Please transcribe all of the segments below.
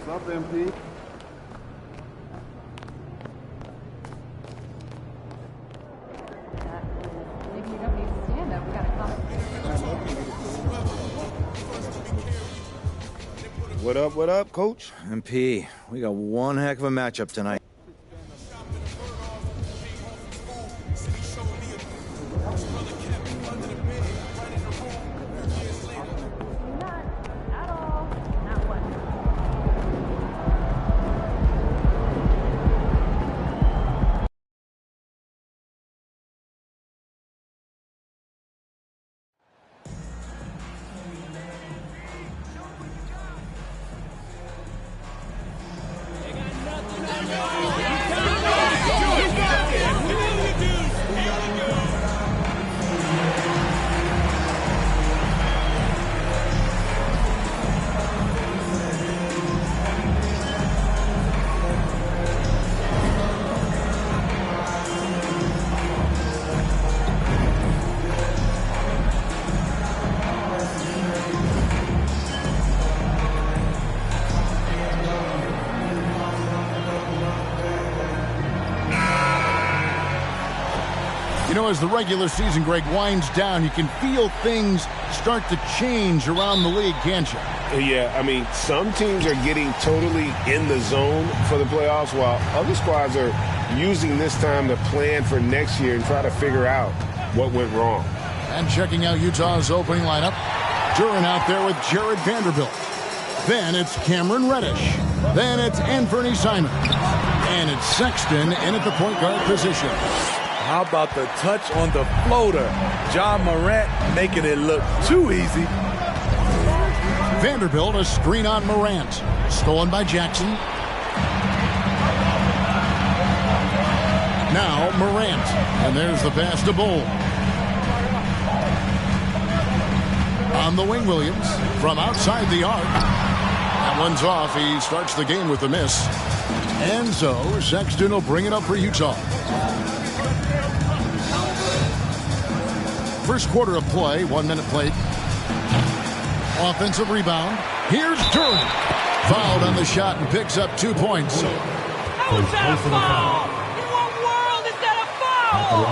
What's up, MP? Maybe you don't need to stand up. We got a comment. What up, Coach? MP, we got one heck of a matchup tonight. Not at all. Not one. You know, as the regular season, Greg, winds down, you can feel things start to change around the league, can't you? Yeah, I mean, some teams are getting totally in the zone for the playoffs, while other squads are using this time to plan for next year and try to figure out what went wrong. And checking out Utah's opening lineup, Duran out there with Jared Vanderbilt. Then it's Cameron Reddish. Then it's Anthony Simons. And it's Sexton in at the point guard position. How about the touch on the floater? John Morant making it look too easy. Vanderbilt, a screen on Morant. Stolen by Jackson. Now Morant. And there's the pass to Bull. On the wing, Williams. From outside the arc. That one's off. He starts the game with a miss. And so Sexton will bring it up for Utah. First quarter of play, 1 minute played. Offensive rebound. Here's Duran. Fouled on the shot and picks up 2 points. How is that a foul? In what world is that a foul?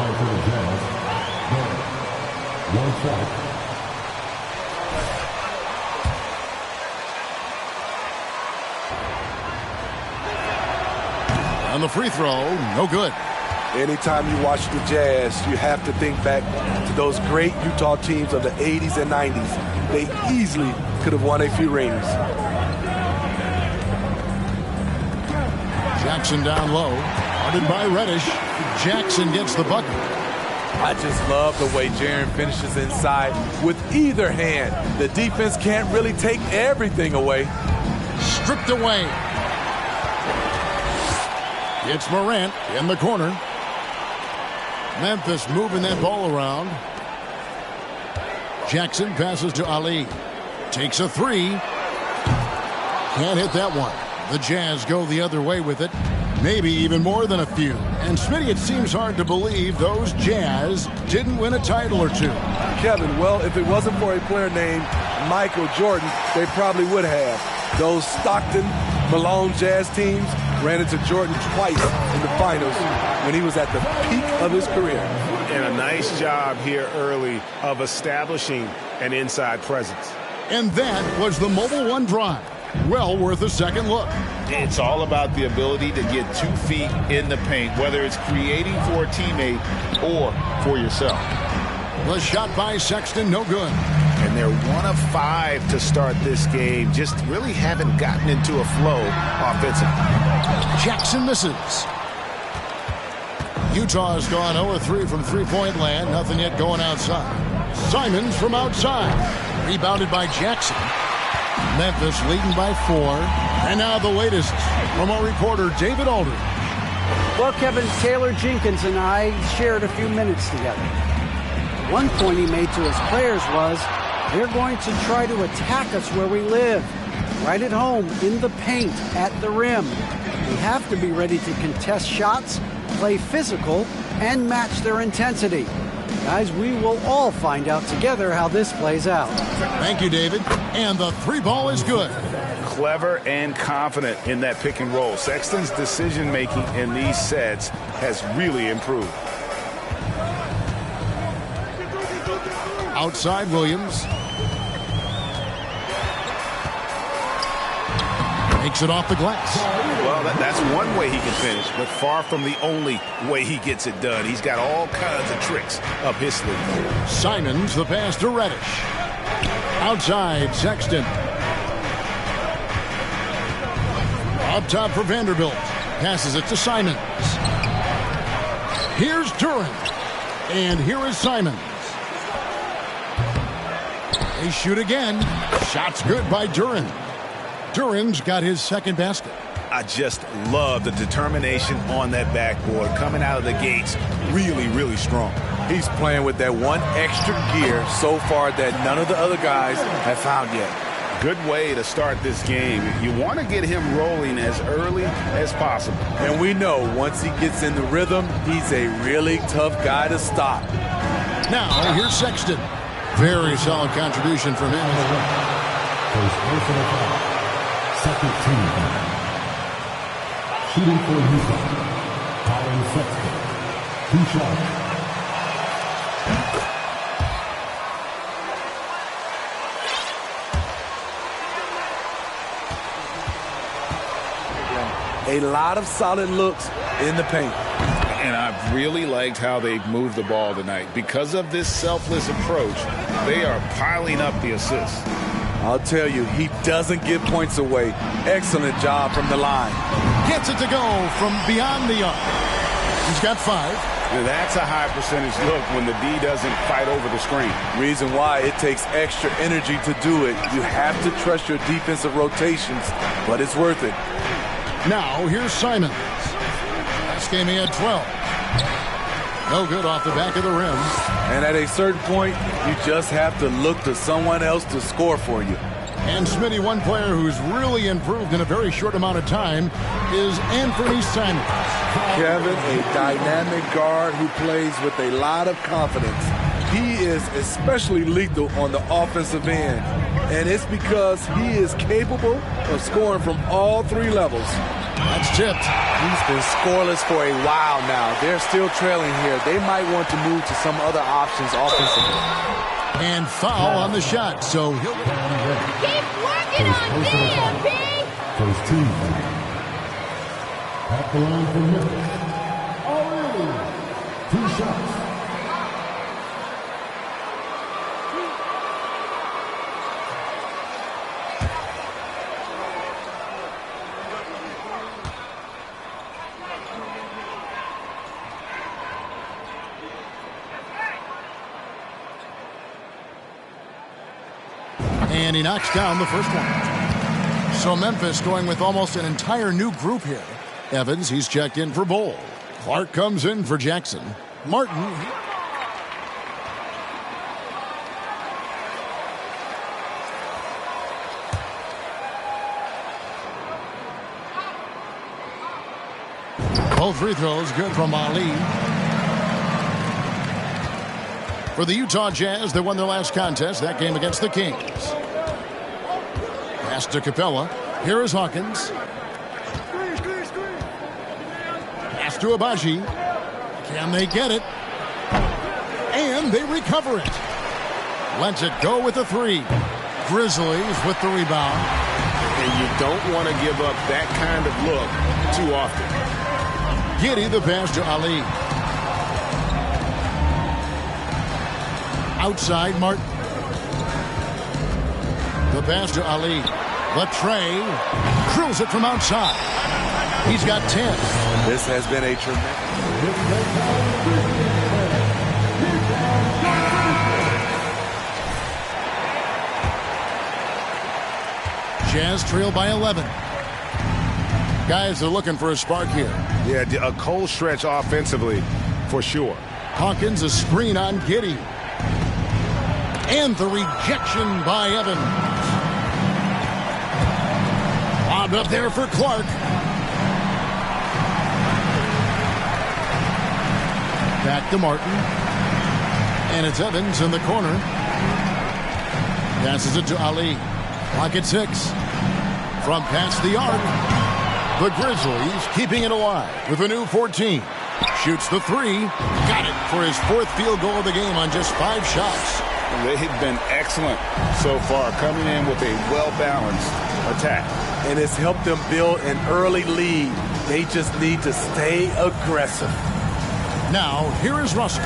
On the free throw, no good. Anytime you watch the Jazz, you have to think back to those great Utah teams of the 80s and 90s. They easily could have won a few rings. Jackson down low. Guarded by Reddish. Jackson gets the bucket. I just love the way Jaren finishes inside with either hand. The defense can't really take everything away. Stripped away. It's Morant in the corner. Memphis moving that ball around. Jackson passes to Ali. Takes a three. Can't hit that one. The Jazz go the other way with it. Maybe even more than a few. And Smitty, it seems hard to believe those Jazz didn't win a title or two. Kevin, well, if it wasn't for a player named Michael Jordan, they probably would have. Those Stockton, Malone Jazz teams ran into Jordan twice in the finals when he was at the peak of his career. And a nice job here early of establishing an inside presence. And that was the Mobile One drive. Well worth a second look. It's all about the ability to get 2 feet in the paint, whether it's creating for a teammate or for yourself. The shot by Sexton, no good. And they're 1 of 5 to start this game. Just really haven't gotten into a flow offensively. Jackson misses. Utah has gone 0-3 from three-point land. Nothing yet going outside. Simons from outside. Rebounded by Jackson. Memphis leading by 4. And now the latest from our reporter, David Aldridge. Well, Kevin, Taylor Jenkins and I shared a few minutes together. One point he made to his players was, they're going to try to attack us where we live. Right at home, in the paint, at the rim. We have to be ready to contest shots, play physical, and match their intensity. Guys, we will all find out together how this plays out. Thank you, David. And the 3 ball is good. clever and confident in that pick and roll. Sexton's decision-making in these sets has really improved. Outside Williams. Makes it off the glass. Well, that's one way he can finish, but far from the only way he gets it done. He's got all kinds of tricks up his sleeve. Simons, the pass to Reddish. Outside, Sexton. Up top for Vanderbilt. Passes it to Simons. Here's Duran. And here is Simons. They shoot again. Shot's good by Duran. Duran's got his second basket. I just love the determination on that backboard. Coming out of the gates really, really strong. He's playing with that one extra gear so far that none of the other guys have found yet. Good way to start this game. You want to get him rolling as early as possible. And we know once he gets in the rhythm, he's a really tough guy to stop. Now, here's Sexton. Very solid contribution from him. Second team. Shooting for UTA. Colin Sexton. 2 shots. A lot of solid looks in the paint. And I've really liked how they've moved the ball tonight. Because of this selfless approach, they are piling up the assists. I'll tell you, he doesn't give points away. Excellent job from the line. Gets it to go from beyond the arc. He's got 5. Now that's a high percentage look when the D doesn't fight over the screen. Reason why it takes extra energy to do it. You have to trust your defensive rotations, but it's worth it. Now, here's Simons. Last game he had 12. No good off the back of the rim. And at a certain point, you just have to look to someone else to score for you. And Smitty, one player who's really improved in a very short amount of time is Anthony Simons. Kevin, a dynamic guard who plays with a lot of confidence. He is especially lethal on the offensive end. And it's because he is capable of scoring from all 3 levels. That's tipped. He's been scoreless for a while now. They're still trailing here. They might want to move to some other options offensively. And foul on the shot, so he'll Keep working on DMP! First team. At the line for Memphis. Already. 2 shots. And he knocks down the first one. So Memphis going with almost an entire new group here. Evans, he's checked in for Bowl. Clark comes in for Jackson. Martin. Both free throws good from Ali. For the Utah Jazz, they won their last contest, that game against the Kings. Pass to Capella. Here is Hawkins. Pass to Abaji. Can they get it? And they recover it. Lets it go with the 3. Grizzlies with the rebound. And you don't want to give up that kind of look too often. Giddey the pass to Ali. Outside Martin. The pass to Ali. Latrey drills it from outside. He's got 10. This has been a tremendous. Jazz trail by 11. Guys are looking for a spark here. Yeah, a cold stretch offensively for sure. Hawkins, a screen on Giddey. And the rejection by Evans. Lobbed up there for Clark. Back to Martin. And it's Evans in the corner. Passes it to Ali. Clock at 6. From past the arc, the Grizzlies keeping it alive with a new 14. Shoots the three. Got it for his 4th field goal of the game on just 5 shots. They have been excellent so far, coming in with a well-balanced attack. And it's helped them build an early lead. They just need to stay aggressive. Now, here is Russell.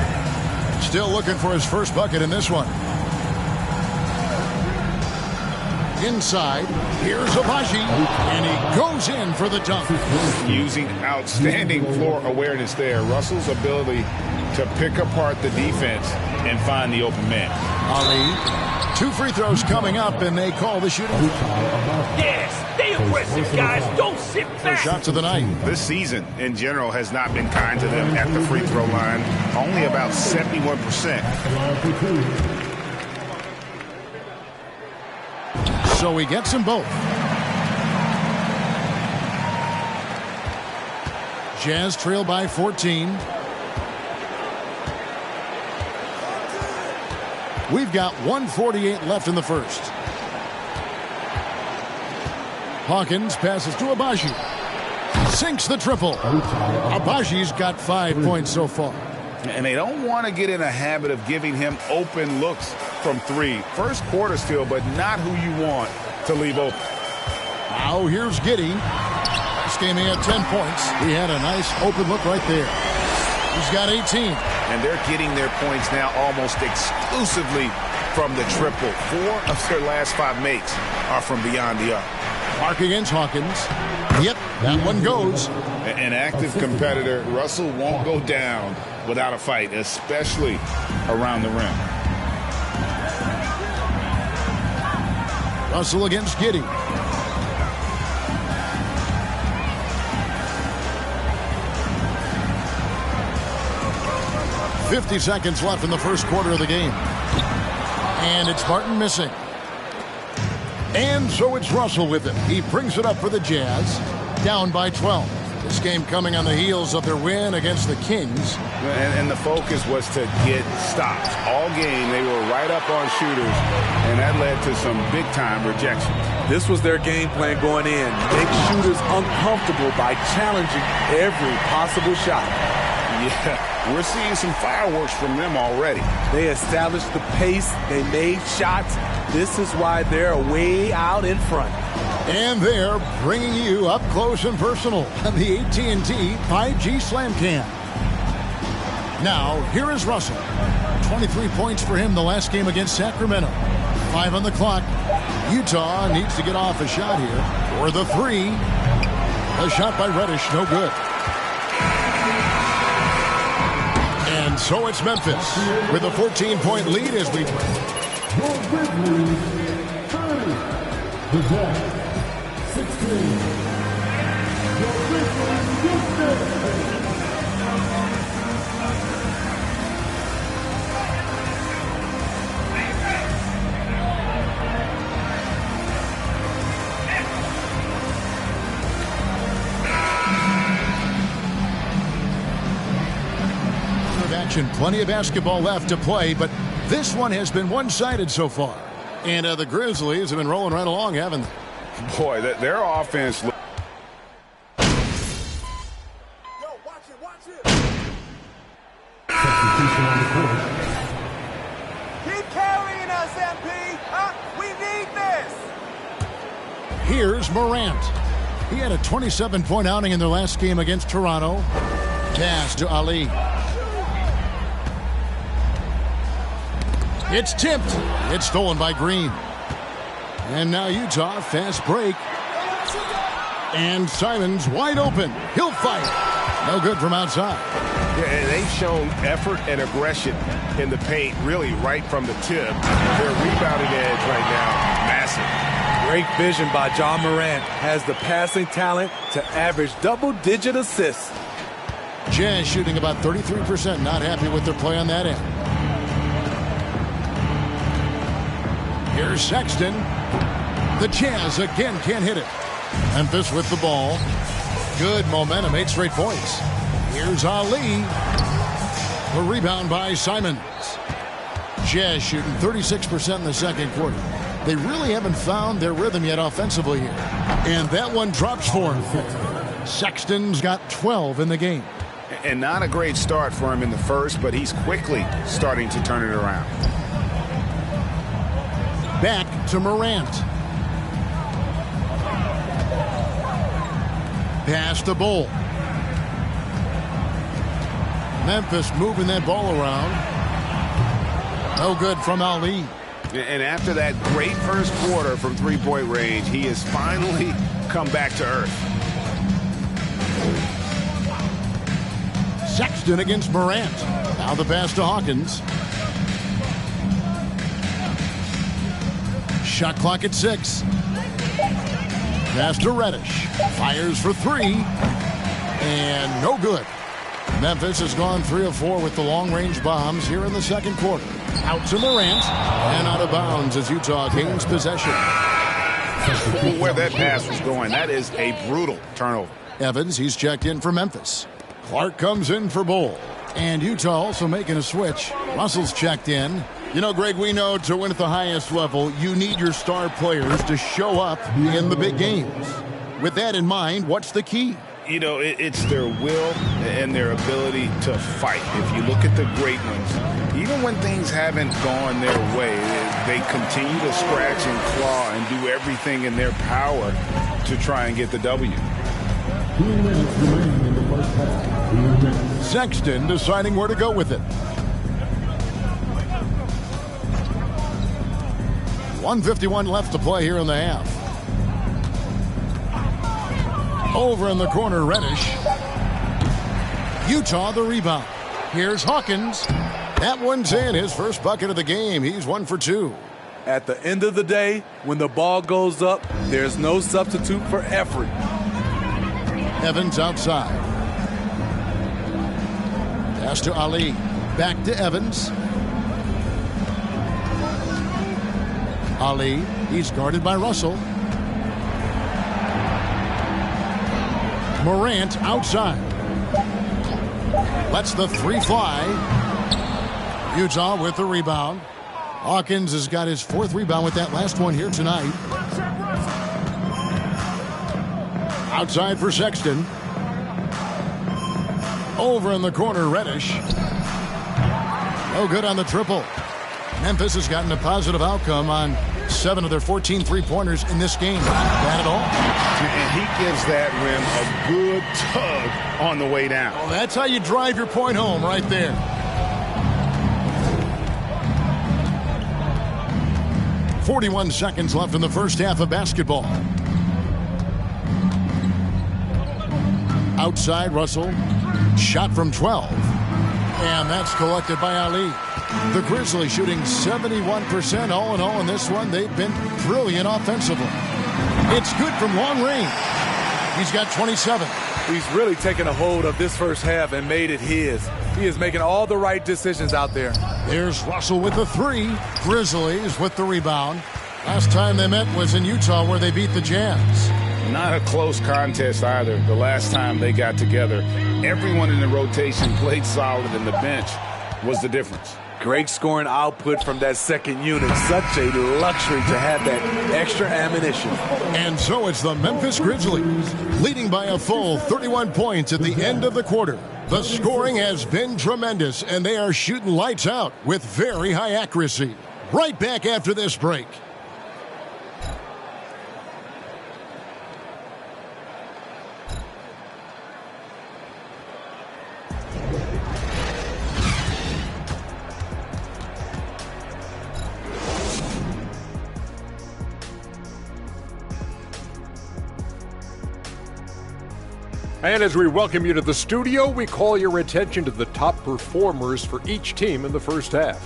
Still looking for his first bucket in this one. Inside, here's Abaji, and he goes in for the dunk. Using outstanding floor awareness there. Russell's ability to pick apart the defense And find the open man. Ali, 2 free throws coming up, and they call the shooting. Yes, stay aggressive, guys. Don't sit back. First shots of the night. This season, in general, has not been kind to them at the free throw line. Only about 71%. So he gets them both. Jazz trail by 14. We've got 1:48 left in the first. Hawkins passes to Abaji. Sinks the triple. Abaji's got 5 points so far. And they don't want to get in a habit of giving him open looks from 3. First quarter still, but not who you want to leave open. Now here's Giddey. This game he had 10 points. He had a nice open look right there. He's got 18. And they're getting their points now almost exclusively from the triple. 4 of their last 5 makes are from beyond the arc. Mark against Hawkins. Yep, that one goes. An active competitor, Russell won't go down without a fight, especially around the rim. Russell against Giddey. .50 seconds left in the first quarter of the game. And it's Martin missing. And so it's Russell with it. He brings it up for the Jazz. Down by 12. This game coming on the heels of their win against the Kings. And the focus was to get stops. All game, they were right up on shooters, and that led to some big-time rejections. This was their game plan going in. Make shooters uncomfortable by challenging every possible shot. Yeah, we're seeing some fireworks from them already. They established the pace. They made shots. This is why they're way out in front. And they're bringing you up close and personal on the AT&T 5G Slam Cam. Now, here is Russell. 23 points for him the last game against Sacramento. 5 on the clock. Utah needs to get off a shot here. For the 3. A shot by Reddish, no good. And so it's Memphis with a 14-point lead as we... Action, plenty of basketball left to play, but this one has been one-sided so far. And the Grizzlies have been rolling right along, haven't they? Boy, their offense... Yo, watch it. Keep carrying us, MP. We need this. Here's Morant. He had a 27-point outing in their last game against Toronto. Pass to Ali. It's tipped. It's stolen by Green. And now Utah, fast break. And Simon's wide open. He'll fight. No good from outside. Yeah, and they've shown effort and aggression in the paint, really right from the tip. Their rebounding edge right now, massive. Great vision by John Morant. Has the passing talent to average double-digit assists. Jazz shooting about 33%. Not happy with their play on that end. Here's Sexton. The Jazz again can't hit it. Memphis with the ball. Good momentum, 8 straight points. Here's Ali. The rebound by Simons. Jazz shooting 36% in the second quarter. They really haven't found their rhythm yet offensively here. And that one drops for him. Sexton's got 12 in the game. And not a great start for him in the first, but he's quickly starting to turn it around. Back to Morant. Pass to Bull. Memphis moving that ball around. No good from Ali. And after that great first quarter from three-point range, he has finally come back to earth. Sexton against Morant. Now the pass to Hawkins. Shot clock at 6. Pass to Reddish. Fires for 3. And no good. Memphis has gone 3 of 4 with the long-range bombs here in the second quarter. Out to Morant. And out of bounds as Utah gains possession. Where that pass was going, that is a brutal turnover. Evans, he's checked in for Memphis. Clark comes in for Bull. And Utah also making a switch. Russell's checked in. You know, Greg, we know to win at the highest level, you need your star players to show up in the big games. With that in mind, what's the key? You know, it's their will and their ability to fight. If you look at the great ones, even when things haven't gone their way, they continue to scratch and claw and do everything in their power to try and get the W. 2 minutes remaining in the first half. 2 minutes. Sexton deciding where to go with it. 1:51 left to play here in the half. Over in the corner, Reddish. Utah the rebound. Here's Hawkins. That one's in. His first bucket of the game. He's 1 for 2. At the end of the day, when the ball goes up, there's no substitute for effort. Evans outside. Pass to Ali. Back to Evans. Ali, he's guarded by Russell. Morant outside. Lets the 3 fly. Utah with the rebound. Hawkins has got his 4th rebound with that last one here tonight. Outside for Sexton. Over in the corner, Reddish. No good on the triple. Memphis has gotten a positive outcome on 7 of their 14 three-pointers in this game. Not bad at all. And he gives that rim a good tug on the way down. Well, that's how you drive your point home right there. .41 seconds left in the first half of basketball. Outside, Russell. Shot from 12. And that's collected by Ali. The Grizzlies shooting 71% all in all in this one. They've been brilliant offensively. It's good from long range. He's got 27. He's really taken a hold of this first half and made it his. He is making all the right decisions out there. There's Russell with the 3. Grizzlies with the rebound. Last time they met was in Utah where they beat the Jazz. Not a close contest either. The last time they got together, everyone in the rotation played solid, and the bench was the difference. Great scoring output from that second unit. Such a luxury to have that extra ammunition. And so it's the Memphis Grizzlies leading by a full 31 points at the end of the quarter. The scoring has been tremendous, and they are shooting lights out with very high accuracy. Right back after this break. And as we welcome you to the studio, we call your attention to the top performers for each team in the first half.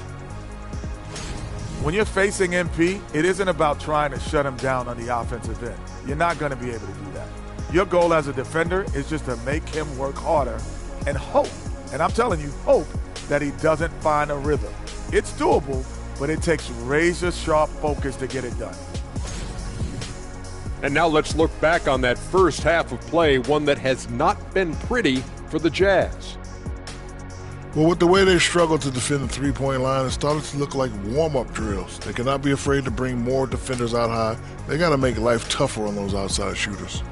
When you're facing MP, it isn't about trying to shut him down on the offensive end. You're not going to be able to do that. Your goal as a defender is just to make him work harder and hope, and I'm telling you, hope that he doesn't find a rhythm. It's doable, but it takes razor-sharp focus to get it done. And now let's look back on that first half of play, one that has not been pretty for the Jazz. Well, with the way they struggled to defend the three-point line, it started to look like warm-up drills. They cannot be afraid to bring more defenders out high. They got to make life tougher on those outside shooters.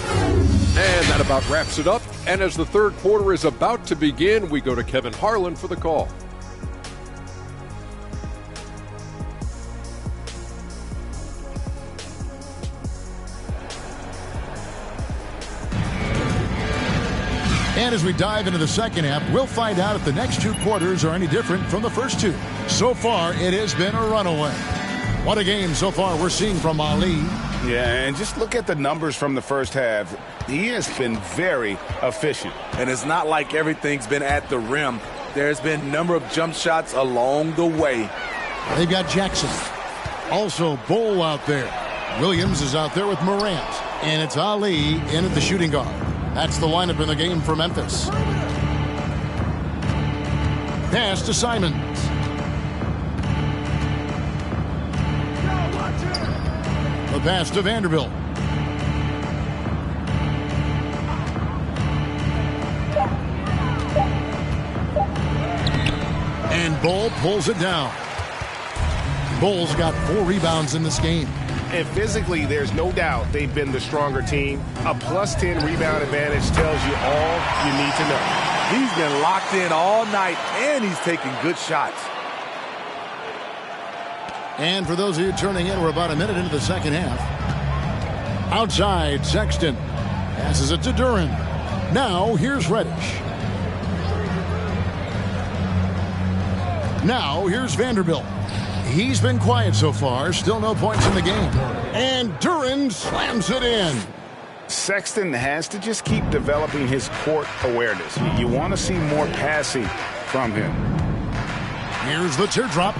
And that about wraps it up. And as the third quarter is about to begin, we go to Kevin Harlan for the call. And as we dive into the second half, we'll find out if the next two quarters are any different from the first two. So far, it has been a runaway. What a game so far we're seeing from Ali. Yeah, and just look at the numbers from the first half. He has been very efficient. And it's not like everything's been at the rim. There's been a number of jump shots along the way. They've got Jackson. Also, Bull out there. Williams is out there with Morant. And it's Ali in at the shooting guard. That's the lineup in the game for Memphis. Pass to Simons. The pass to Vanderbilt. And Bull pulls it down. Bull's got 4 rebounds in this game. And physically, there's no doubt they've been the stronger team. A +10 rebound advantage tells you all you need to know. He's been locked in all night, and he's taking good shots. And for those of you turning in, we're about a minute into the second half. Outside, Sexton passes it to Duran. Now, here's Reddish. Now, here's Vanderbilt. He's been quiet so far. Still no points in the game. And Duran slams it in. Sexton has to just keep developing his court awareness. You want to see more passing from him. Here's the teardrop.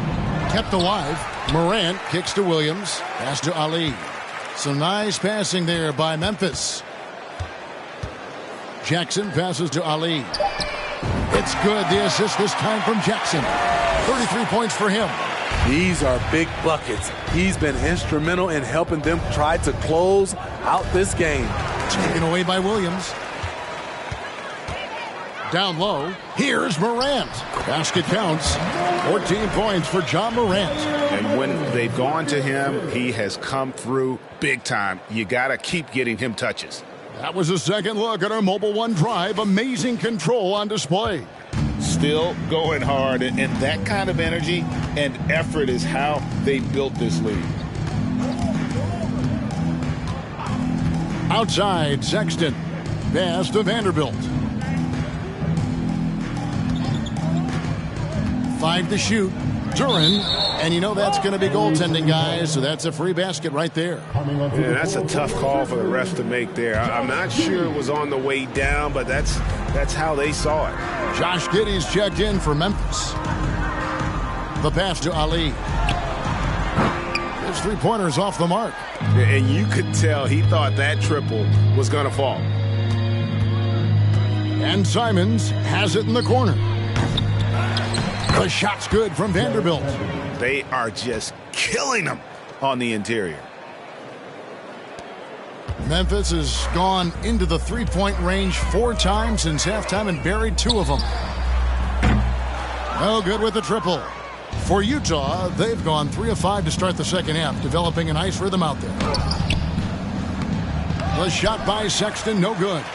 Kept alive. Morant kicks to Williams. Pass to Ali. Some nice passing there by Memphis. Jackson passes to Ali. It's good. The assist this time from Jackson. 33 points for him. These are big buckets. He's been instrumental in helping them try to close out this game. Taken away by Williams. Down low. Here's Morant. Basket counts. 14 points for John Morant. And when they've gone to him, he has come through big time. You got to keep getting him touches. That was a second look at our Mobile One drive. Amazing control on display. Still going hard, and that kind of energy and effort is how they built this league. Outside, Sexton. Pass to Vanderbilt. 5 to shoot. Duran. And you know that's going to be goaltending, guys, so that's a free basket right there. Yeah, that's a tough call for the refs to make there. I'm not sure it was on the way down, but that's how they saw it. Josh Giddey's checked in for Memphis. The pass to Ali. His three-pointers off the mark. And you could tell he thought that triple was going to fall. And Simons has it in the corner. The shot's good from Vanderbilt. They are just killing them on the interior. Memphis has gone into the three-point range 4 times since halftime and buried 2 of them. No good with the triple. For Utah, they've gone 3 of 5 to start the second half, developing a nice rhythm out there. The shot by Sexton, no good.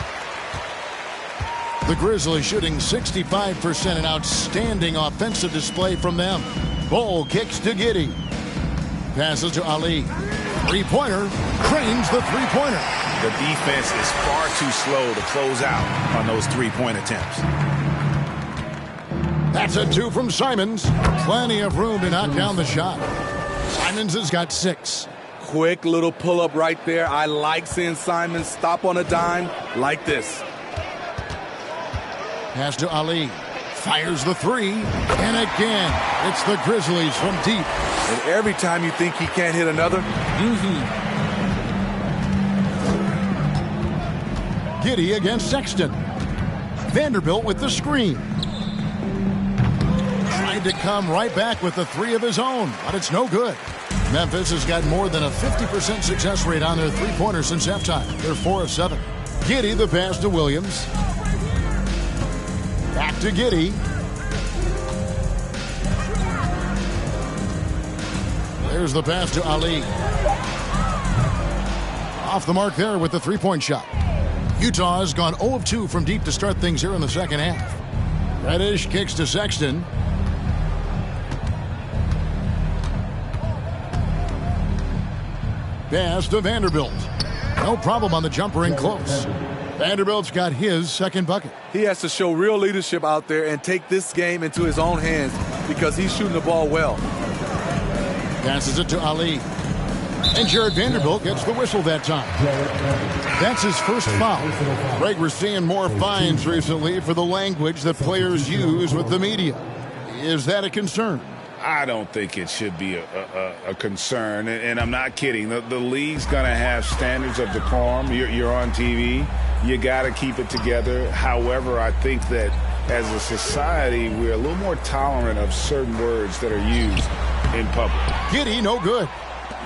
The Grizzlies shooting 65%, an outstanding offensive display from them. Bull kicks to Giddey. Passes to Ali. Three-pointer. Cranes the three-pointer. The defense is far too slow to close out on those three-point attempts. That's a 2 from Simons. Plenty of room to knock down the shot. Simons has got 6. Quick little pull-up right there. I like seeing Simons stop on a dime like this. Pass to Ali. Fires the 3. And again, it's the Grizzlies from deep. And every time you think he can't hit another, Giddey against Sexton. Vanderbilt with the screen. Tried to come right back with the 3 of his own, but it's no good. Memphis has got more than a 50% success rate on their three-pointers since halftime. They're 4 of 7. Giddey, the pass to Williams. Back to Giddey. There's the pass to Ali. Off the mark there with the three-point shot. Utah has gone 0 of 2 from deep to start things here in the second half. Reddish kicks to Sexton. Pass to Vanderbilt. No problem on the jumper in close. Vanderbilt's got his second bucket. He has to show real leadership out there and take this game into his own hands because he's shooting the ball well. Passes it to Ali. And Jared Vanderbilt gets the whistle that time. That's his first foul. Greg, we're seeing more fines recently for the language that players use with the media. Is that a concern? I don't think it should be a concern, and I'm not kidding. The league's going to have standards of decorum. You're on TV. You got to keep it together. However, I think that as a society, we're a little more tolerant of certain words that are used in public. Giddey, no good.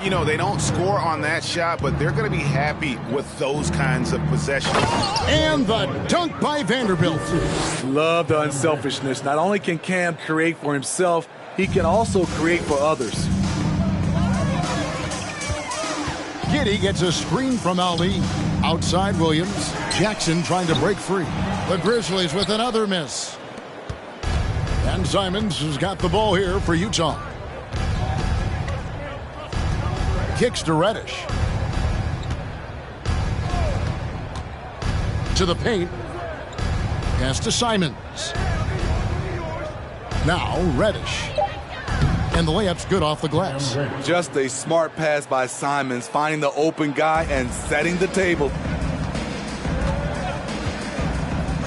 You know, they don't score on that shot, but they're going to be happy with those kinds of possessions. And the dunk by Vanderbilt. Love the unselfishness. Not only can Cam create for himself, he can also create for others. Giddey gets a screen from Ali. Outside Williams. Jackson trying to break free. The Grizzlies with another miss. And Simons has got the ball here for Utah. Kicks to Reddish. To the paint. Pass to Simons. Now Reddish. And the layup's good off the glass. Just a smart pass by Simons, finding the open guy and setting the table.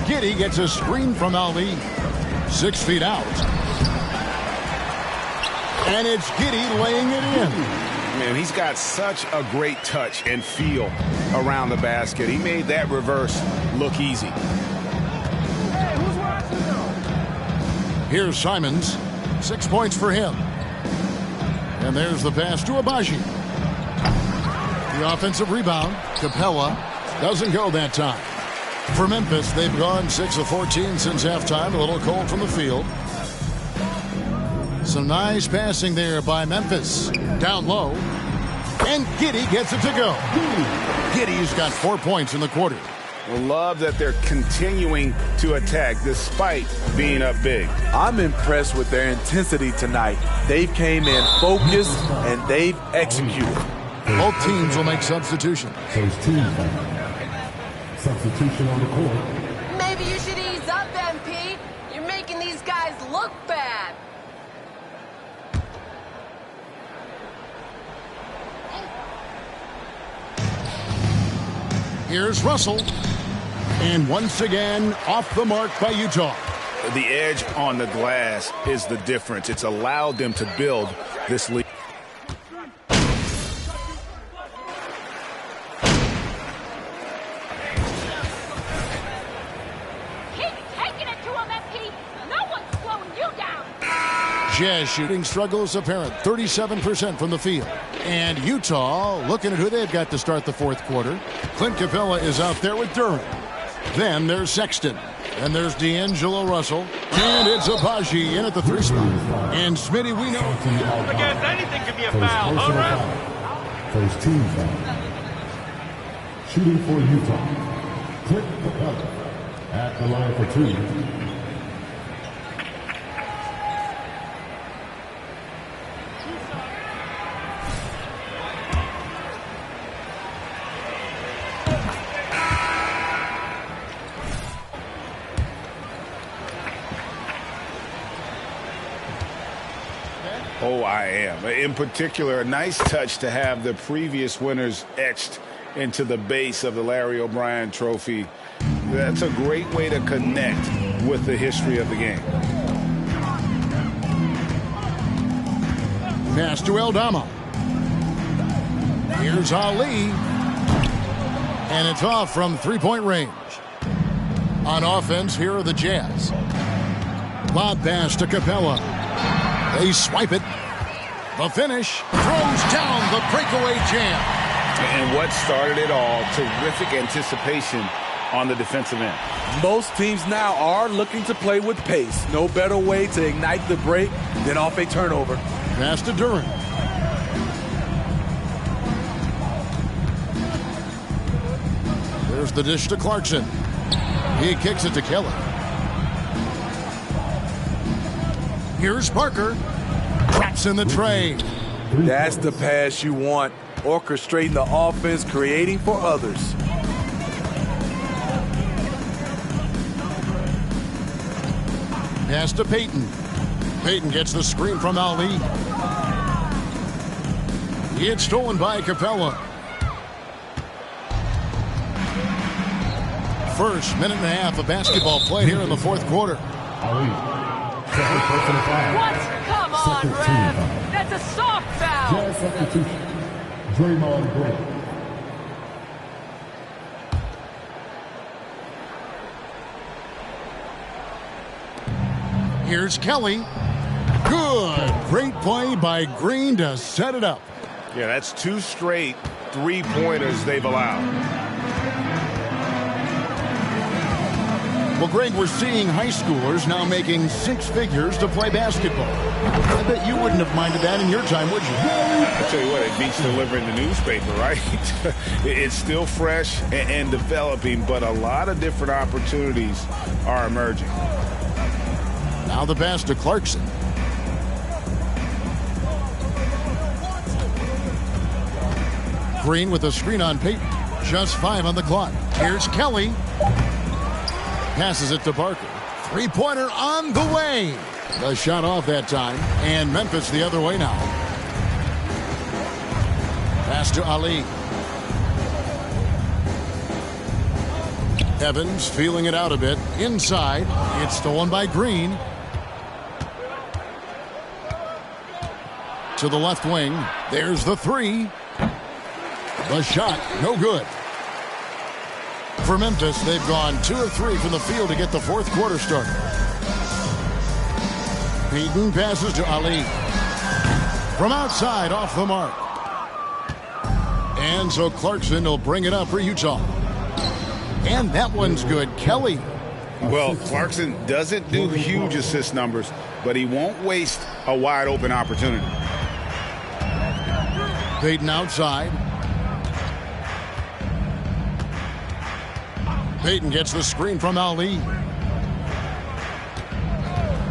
Giddey gets a screen from Ali. 6 feet out. And it's Giddey laying it in. Man, he's got such a great touch and feel around the basket. He made that reverse look easy. Here's Simons. 6 points for him. And there's the pass to Abaji. The offensive rebound. Capella doesn't go that time. For Memphis, they've gone 6 of 14 since halftime. A little cold from the field. Some nice passing there by Memphis. Down low. And Giddey gets it to go. Giddey's got 4 points in the quarter. Love that they're continuing to attack despite being up big. I'm impressed with their intensity tonight. They came in focused and they've executed. Both teams will make substitutions. Substitution on the court. Maybe you should ease up, MP. You're making these guys look bad. Here's Russell. And once again, off the mark by Utah. The edge on the glass is the difference. It's allowed them to build this lead. Keep taking it to him, MP. No one's slowing you down. Jazz shooting struggles apparent. 37% from the field. And Utah looking at who they've got to start the fourth quarter. Clint Capella is out there with Durham. Then there's Sexton. And there's D'Angelo Russell. And it's Abaji in at the 3 spot. And Smitty, we know. I guess anything could be a foul, huh, Ref? First team foul. Shooting for Utah. Clint Capella at the line for 2. Oh, I am. In particular, a nice touch to have the previous winners etched into the base of the Larry O'Brien Trophy. That's a great way to connect with the history of the game. Pass to Eldama. Here's Ali. And it's off from 3-point range. On offense, here are the Jazz. Lob pass to Capella. They swipe it. The finish. Throws down the breakaway jam. And what started it all, terrific anticipation on the defensive end. Most teams now are looking to play with pace. No better way to ignite the break than off a turnover. Pass to Duran. There's the dish to Clarkson. He kicks it to Kelly. Here's Parker. Drops in the tray. That's the pass you want. Orchestrating the offense, creating for others. Pass to Payton. Payton gets the screen from Ali. It's stolen by Capella. First minute and a half of basketball played here in the fourth quarter. Ali. Second personal foul. What? Come on, Second ref. team foul. That's a soft foul. Jazz substitution. Draymond Green. Here's Kelly. Good. Great play by Green to set it up. Yeah, that's 2 straight three-pointers they've allowed. Well, Greg, we're seeing high schoolers now making 6 figures to play basketball. I bet you wouldn't have minded that in your time, would you? I tell you what, it beats delivering the newspaper, right? It's still fresh and developing, but a lot of different opportunities are emerging. Now the pass to Clarkson. Green with a screen on Payton. Just 5 on the clock. Here's Kelly. Passes it to Parker. Three-pointer on the way. The shot off that time. And Memphis the other way now. Pass to Ali. Evans feeling it out a bit. Inside. It's stolen by Green. To the left wing. There's the 3. The shot, no good. For Memphis, they've gone 2 of 3 from the field to get the fourth quarter started. Payton passes to Ali. From outside, off the mark. And so Clarkson will bring it up for Utah. And that one's good. Kelly. Well, Clarkson doesn't do huge assist numbers, but he won't waste a wide open opportunity. Payton outside. Payton gets the screen from Ali.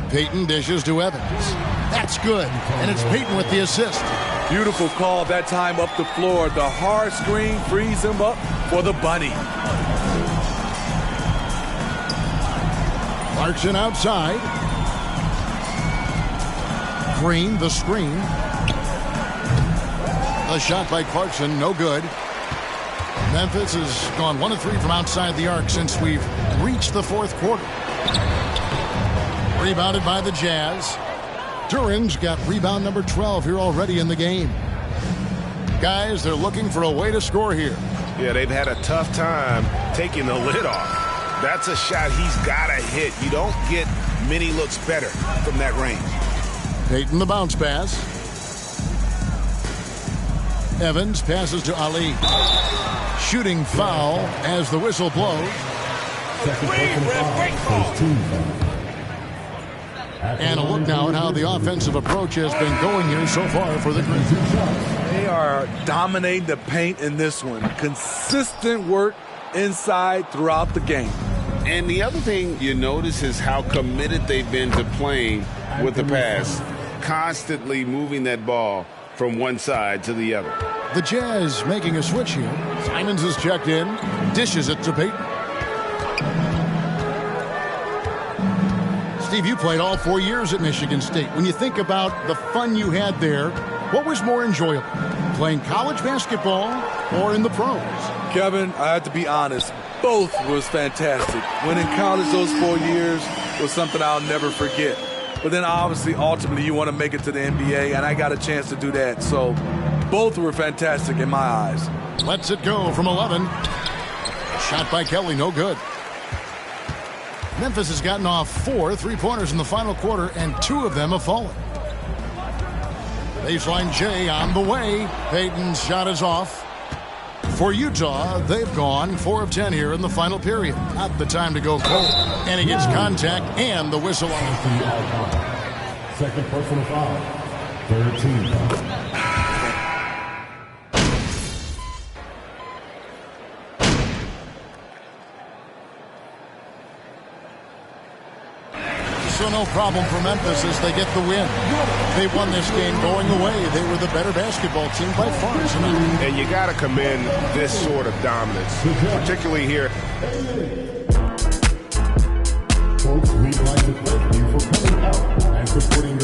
Payton dishes to Evans. That's good. And it's Payton with the assist. Beautiful call that time up the floor. The hard screen frees him up for the bunny. Clarkson outside. Green, the screen. A shot by Clarkson, no good. Memphis has gone 1 of 3 from outside the arc since we've reached the fourth quarter. Rebounded by the Jazz. Duran's got rebound number 12 here already in the game. Guys, they're looking for a way to score here. Yeah, they've had a tough time taking the lid off. That's a shot he's got to hit. You don't get many looks better from that range. Payton the bounce pass. Evans passes to Ali. Shooting foul as the whistle blows. And a look now at how the offensive approach has been going here so far for the Grizzlies. They are dominating the paint in this one. Consistent work inside throughout the game. And the other thing you notice is how committed they've been to playing with the pass, constantly moving that ball from one side to the other. The Jazz making a switch here. Simons is checked in, dishes it to Payton. Steve, you played all 4 years at Michigan State. When you think about the fun you had there, what was more enjoyable, playing college basketball or in the pros? Kevin, I have to be honest, both was fantastic. Winning college those 4 years was something I'll never forget. But then obviously, ultimately, you want to make it to the NBA, and I got a chance to do that. So both were fantastic in my eyes. Lets it go from 11. Shot by Kelly, no good. Memphis has gotten off 4 3-pointers in the final quarter, and 2 of them have fallen. Baseline J on the way. Payton's shot is off. For Utah, they've gone 4 of 10 here in the final period. Not the time to go cold. And he gets contact and the whistle on it. Second personal foul. Third team foul. So no problem for Memphis as they get the win. They won this game going away. They were the better basketball team by far tonight. And you got to commend this sort of dominance, particularly here. Folks, we'd like to thank you for coming out and supporting